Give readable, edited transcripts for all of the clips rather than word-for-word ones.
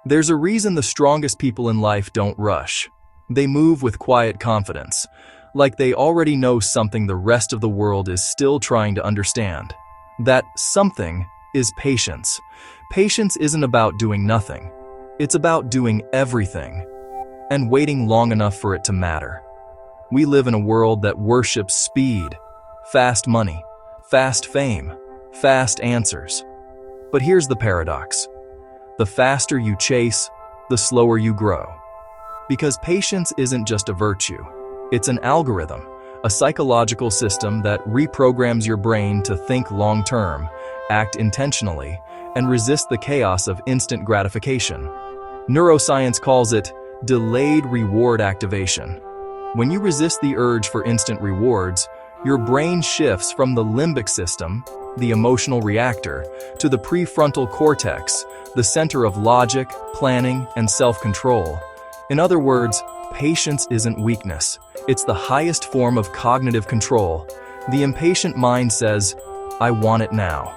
There's a reason the strongest people in life don't rush. They move with quiet confidence, like they already know something the rest of the world is still trying to understand. That something is patience. Patience isn't about doing nothing. It's about doing everything and waiting long enough for it to matter. We live in a world that worships speed, fast money, fast fame, fast answers. But here's the paradox. The faster you chase, the slower you grow. Because patience isn't just a virtue. It's an algorithm, a psychological system that reprograms your brain to think long-term, act intentionally, and resist the chaos of instant gratification. Neuroscience calls it delayed reward activation. When you resist the urge for instant rewards, your brain shifts from the limbic system, the emotional reactor, to the prefrontal cortex, the center of logic, planning, and self-control. In other words, patience isn't weakness. It's the highest form of cognitive control. The impatient mind says, "I want it now."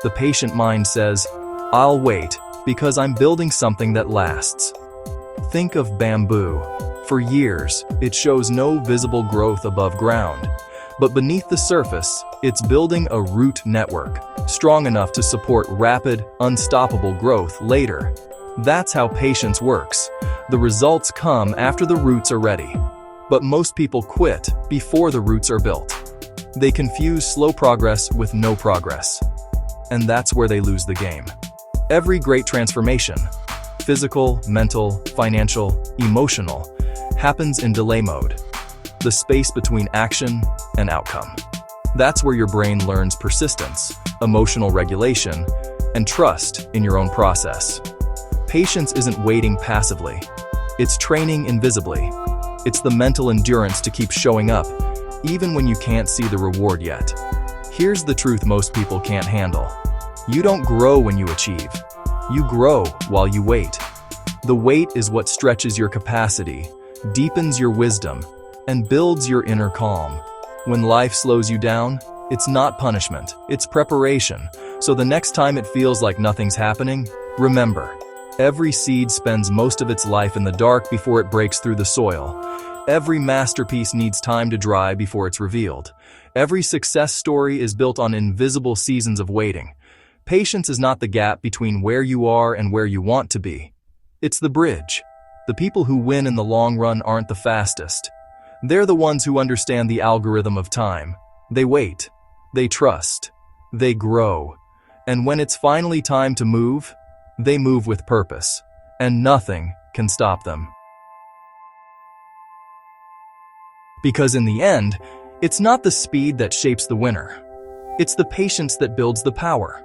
The patient mind says, "I'll wait, because I'm building something that lasts." Think of bamboo. For years, it shows no visible growth above ground. But beneath the surface, it's building a root network, strong enough to support rapid, unstoppable growth later. That's how patience works. The results come after the roots are ready. But most people quit before the roots are built. They confuse slow progress with no progress. And that's where they lose the game. Every great transformation, physical, mental, financial, emotional, happens in delay mode, the space between action and outcome. That's where your brain learns persistence, emotional regulation, and trust in your own process. Patience isn't waiting passively. It's training invisibly. It's the mental endurance to keep showing up, even when you can't see the reward yet. Here's the truth most people can't handle. You don't grow when you achieve. You grow while you wait. The wait is what stretches your capacity, deepens your wisdom, and builds your inner calm. When life slows you down, it's not punishment, it's preparation. So the next time it feels like nothing's happening, remember, every seed spends most of its life in the dark before it breaks through the soil. Every masterpiece needs time to dry before it's revealed. Every success story is built on invisible seasons of waiting. Patience is not the gap between where you are and where you want to be. It's the bridge. The people who win in the long run aren't the fastest. They're the ones who understand the algorithm of time. They wait. They trust. They grow. And when it's finally time to move, they move with purpose. And nothing can stop them. Because in the end, it's not the speed that shapes the winner. It's the patience that builds the power.